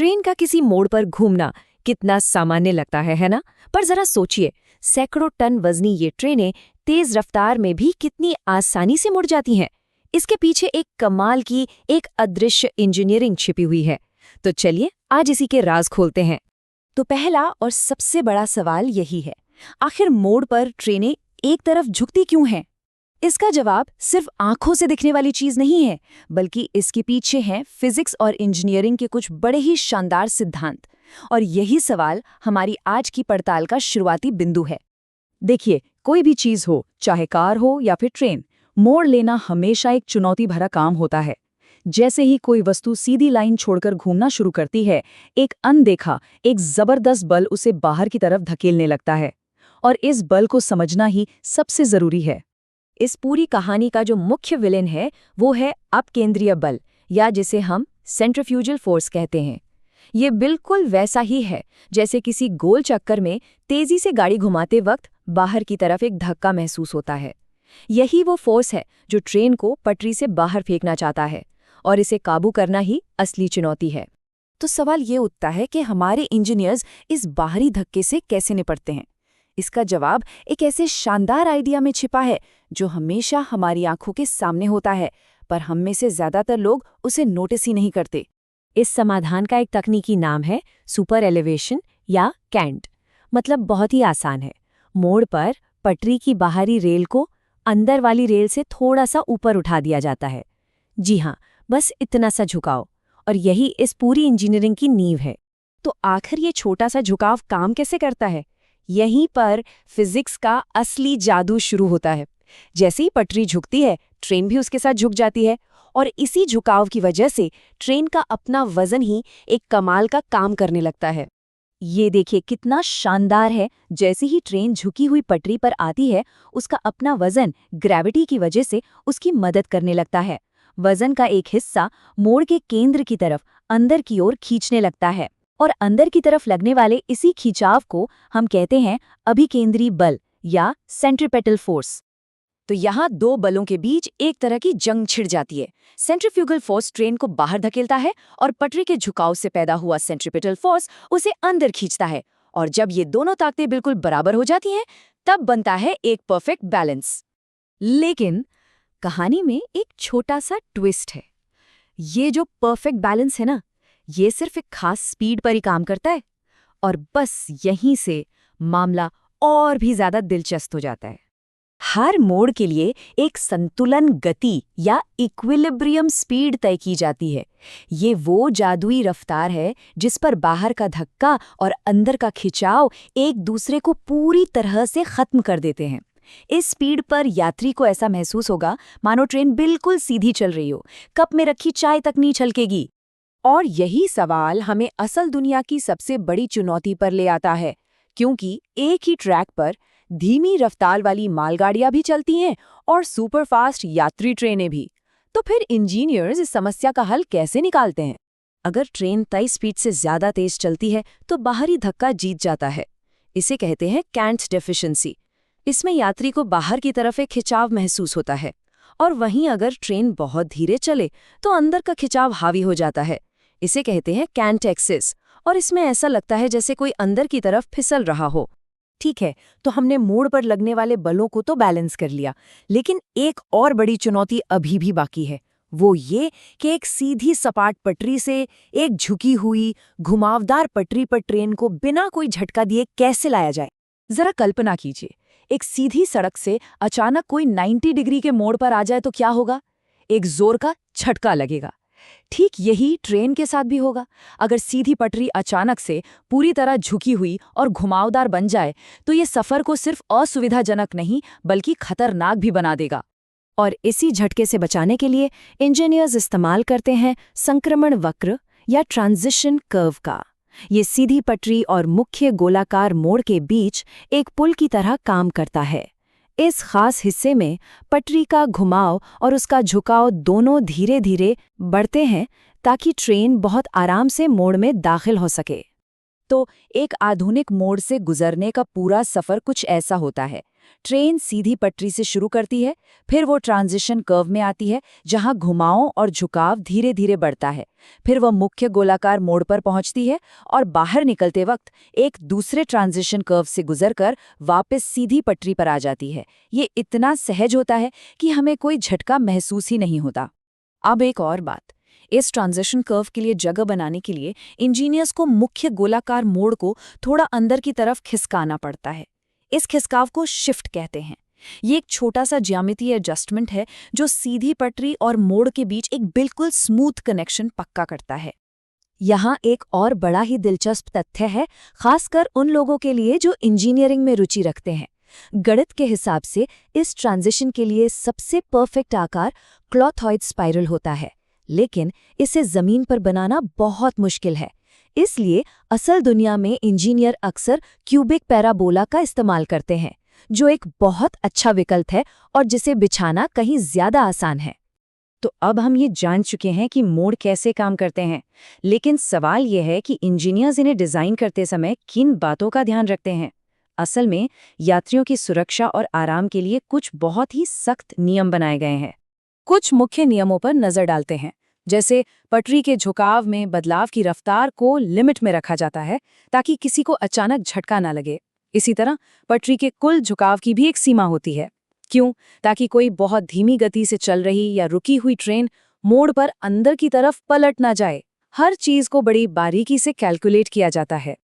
Train का किसी मोड़ पर घूमना कितना सामान्य लगता है ना? पर जरा सोचिए, सैकड़ों टन वजनी ये ट्रेनें तेज रफ्तार में भी कितनी आसानी से मुड़ जाती हैं। इसके पीछे एक कमाल की एक अदृश्य इंजीनियरिंग छिपी हुई है। तो चलिए आज इसी के राज खोलते हैं। तो पहला और सबसे बड़ा सवाल यही है, आखिर मोड़ पर ट्रेनें एक तरफ झुकती क्यों हैं? इसका जवाब सिर्फ आंखों से दिखने वाली चीज नहीं है, बल्कि इसके पीछे हैं फिजिक्स और इंजीनियरिंग के कुछ बड़े ही शानदार सिद्धांत। और यही सवाल हमारी आज की पड़ताल का शुरुआती बिंदु है। देखिए, कोई भी चीज हो, चाहे कार हो या फिर ट्रेन, मोड़ लेना हमेशा एक चुनौती भरा काम होता है। जैसे ही कोई वस्तु सीधी लाइन छोड़कर घूमना शुरू करती है, एक अनदेखा, एक जबरदस्त बल उसे बाहर की तरफ धकेलने लगता है। और इस बल को समझना ही सबसे जरूरी है। इस पूरी कहानी का जो मुख्य विलेन है वो है अपकेंद्रीय बल, या जिसे हम सेंट्रीफ्यूगल फोर्स कहते हैं। ये बिल्कुल वैसा ही है जैसे किसी गोल चक्कर में तेजी से गाड़ी घुमाते वक्त बाहर की तरफ एक धक्का महसूस होता है। यही वो फोर्स है जो ट्रेन को पटरी से बाहर फेंकना चाहता है, और इसे काबू करना ही असली चुनौती है। तो सवाल ये उठता है कि हमारे इंजीनियर्स इस बाहरी धक्के से कैसे निपटते हैं। इसका जवाब एक ऐसे शानदार आइडिया में छिपा है जो हमेशा हमारी आंखों के सामने होता है, पर हम में से ज्यादातर लोग उसे नोटिस ही नहीं करते। इस समाधान का एक तकनीकी नाम है सुपर एलिवेशन या कैंट। मतलब बहुत ही आसान है। मोड़ पर पटरी की बाहरी रेल को अंदर वाली रेल से थोड़ा सा ऊपर उठा दिया जाता है। जी हाँ, बस इतना सा झुकाव, और यही इस पूरी इंजीनियरिंग की नींव है। तो आखिर ये छोटा सा झुकाव काम कैसे करता है? यहीं पर फिजिक्स का असली जादू शुरू होता है। जैसे ही पटरी झुकती है, ट्रेन भी उसके साथ झुक जाती है, और इसी झुकाव की वजह से ट्रेन का अपना वजन ही एक कमाल का काम करने लगता है। ये देखिए कितना शानदार है। जैसे ही ट्रेन झुकी हुई पटरी पर आती है, उसका अपना वजन ग्रेविटी की वजह से उसकी मदद करने लगता है। वजन का एक हिस्सा मोड़ के केंद्र की तरफ अंदर की ओर खींचने लगता है, और अंदर की तरफ लगने वाले इसी खिंचाव को हम कहते हैं अभिकेंद्री बल या सेंट्रीपेटल फोर्स। तो यहाँ दो बलों के बीच एक तरह की जंग छिड़ जाती है। सेंट्रीफ्यूगल फोर्स ट्रेन को बाहर धकेलता है, और पटरी के झुकाव से पैदा हुआ सेंट्रीपेटल फोर्स उसे अंदर खींचता है। और जब ये दोनों ताकतें बिल्कुल बराबर हो जाती हैं, तब बनता है एक परफेक्ट बैलेंस। लेकिन कहानी में एक छोटा सा ट्विस्ट है। ये जो परफेक्ट बैलेंस है ना, ये सिर्फ एक खास स्पीड पर ही काम करता है, और बस यहीं से मामला और भी ज्यादा दिलचस्प हो जाता है। हर मोड़ के लिए एक संतुलन गति या इक्विलिब्रियम स्पीड तय की जाती है। ये वो जादुई रफ्तार है जिस पर बाहर का धक्का और अंदर का खिंचाव एक दूसरे को पूरी तरह से खत्म कर देते हैं। इस स्पीड पर यात्री को ऐसा महसूस होगा मानो ट्रेन बिल्कुल सीधी चल रही हो, कप में रखी चाय तक नहीं छलकेगी। और यही सवाल हमें असल दुनिया की सबसे बड़ी चुनौती पर ले आता है, क्योंकि एक ही ट्रैक पर धीमी रफ्तार वाली मालगाड़ियां भी चलती हैं और सुपरफास्ट यात्री ट्रेनें भी। तो फिर इंजीनियर्स इस समस्या का हल कैसे निकालते हैं? अगर ट्रेन तय स्पीड से ज्यादा तेज चलती है तो बाहरी धक्का जीत जाता है। इसे कहते हैं कैंट डेफिशिएंसी। इसमें यात्री को बाहर की तरफ एक खिंचाव महसूस होता है, और वहीं अगर ट्रेन बहुत धीरे चले तो अंदर का खिंचाव हावी हो जाता है। इसे कहते हैं कैंट एक्सिस, और इसमें ऐसा लगता है जैसे कोई अंदर की तरफ फिसल रहा हो। ठीक है, तो हमने मोड़ पर लगने वाले बलों को तो बैलेंस कर लिया, लेकिन एक और बड़ी चुनौती अभी भी बाकी है। वो ये कि एक सीधी सपाट पटरी से एक झुकी हुई घुमावदार पटरी पर ट्रेन को बिना कोई झटका दिए कैसे लाया जाए। जरा कल्पना कीजिए, एक सीधी सड़क से अचानक कोई 90 डिग्री के मोड़ पर आ जाए तो क्या होगा? एक जोर का झटका लगेगा। ठीक यही ट्रेन के साथ भी होगा। अगर सीधी पटरी अचानक से पूरी तरह झुकी हुई और घुमावदार बन जाए तो ये सफर को सिर्फ असुविधाजनक नहीं बल्कि खतरनाक भी बना देगा। और इसी झटके से बचाने के लिए इंजीनियर्स इस्तेमाल करते हैं संक्रमण वक्र या ट्रांजिशन कर्व का। ये सीधी पटरी और मुख्य गोलाकार मोड़ के बीच एक पुल की तरह काम करता है। इस खास हिस्से में पटरी का घुमाव और उसका झुकाव दोनों धीरे धीरे बढ़ते हैं ताकि ट्रेन बहुत आराम से मोड़ में दाखिल हो सके। तो एक आधुनिक मोड़ से गुजरने का पूरा सफर कुछ ऐसा होता है। ट्रेन सीधी पटरी से शुरू करती है, फिर वो ट्रांजिशन कर्व में आती है जहां घुमावों और झुकाव धीरे धीरे बढ़ता है। फिर वह मुख्य गोलाकार मोड़ पर पहुंचती है और बाहर निकलते वक्त एक दूसरे ट्रांजिशन कर्व से गुजरकर वापस सीधी पटरी पर आ जाती है। ये इतना सहज होता है कि हमें कोई झटका महसूस ही नहीं होता। अब एक और बात, इस ट्रांजिशन कर्व के लिए जगह बनाने के लिए इंजीनियर्स को मुख्य गोलाकार मोड़ को थोड़ा अंदर की तरफ खिसकाना पड़ता है। इस खिसकाव को शिफ्ट कहते हैं। ये एक छोटा सा ज्यामितीय एडजस्टमेंट है जो सीधी पटरी और मोड़ के बीच एक बिल्कुल स्मूथ कनेक्शन पक्का करता है। यहाँ एक और बड़ा ही दिलचस्प तथ्य है, खासकर उन लोगों के लिए जो इंजीनियरिंग में रुचि रखते हैं। गणित के हिसाब से इस ट्रांजिशन के लिए सबसे परफेक्ट आकार क्लॉथॉइड स्पाइरल होता है, लेकिन इसे जमीन पर बनाना बहुत मुश्किल है। इसलिए असल दुनिया में इंजीनियर अक्सर क्यूबिक पैराबोला का इस्तेमाल करते हैं, जो एक बहुत अच्छा विकल्प है और जिसे बिछाना कहीं ज्यादा आसान है। तो अब हम ये जान चुके हैं कि मोड़ कैसे काम करते हैं, लेकिन सवाल यह है कि इंजीनियर्स इन्हें डिजाइन करते समय किन बातों का ध्यान रखते हैं। असल में यात्रियों की सुरक्षा और आराम के लिए कुछ बहुत ही सख्त नियम बनाए गए हैं। कुछ मुख्य नियमों पर नजर डालते हैं, जैसे पटरी के झुकाव में बदलाव की रफ्तार को लिमिट में रखा जाता है ताकि किसी को अचानक झटका ना लगे। इसी तरह पटरी के कुल झुकाव की भी एक सीमा होती है। क्यों? ताकि कोई बहुत धीमी गति से चल रही या रुकी हुई ट्रेन मोड़ पर अंदर की तरफ पलट ना जाए। हर चीज को बड़ी बारीकी से कैलकुलेट किया जाता है।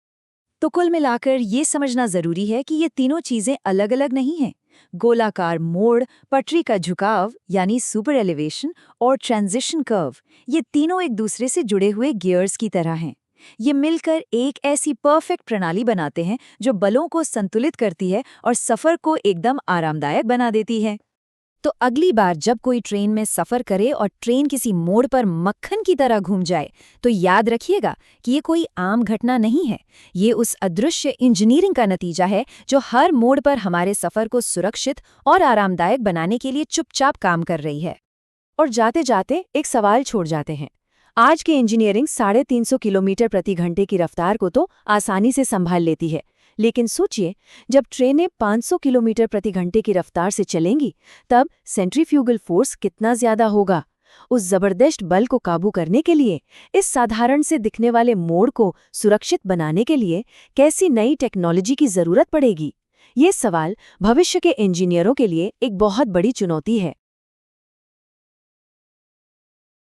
तो कुल मिलाकर ये समझना जरूरी है कि ये तीनों चीजें अलग अलग नहीं हैं। गोलाकार मोड़, पटरी का झुकाव यानी सुपर एलिवेशन और ट्रांजिशन कर्व, ये तीनों एक दूसरे से जुड़े हुए गियर्स की तरह हैं। ये मिलकर एक ऐसी परफेक्ट प्रणाली बनाते हैं जो बलों को संतुलित करती है और सफर को एकदम आरामदायक बना देती है। तो अगली बार जब कोई ट्रेन में सफर करे और ट्रेन किसी मोड़ पर मक्खन की तरह घूम जाए, तो याद रखिएगा कि ये कोई आम घटना नहीं है। ये उस अदृश्य इंजीनियरिंग का नतीजा है जो हर मोड़ पर हमारे सफर को सुरक्षित और आरामदायक बनाने के लिए चुपचाप काम कर रही है। और जाते जाते एक सवाल छोड़ जाते हैं। आज की इंजीनियरिंग 350 किलोमीटर प्रति घंटे की रफ्तार को तो आसानी से संभाल लेती है, लेकिन सोचिए जब ट्रेनें 500 किलोमीटर प्रति घंटे की रफ्तार से चलेंगी, तब सेंट्रीफ्यूगल फोर्स कितना ज्यादा होगा। उस जबरदस्त बल को काबू करने के लिए, इस साधारण से दिखने वाले मोड़ को सुरक्षित बनाने के लिए कैसी नई टेक्नोलॉजी की जरूरत पड़ेगी? ये सवाल भविष्य के इंजीनियरों के लिए एक बहुत बड़ी चुनौती है।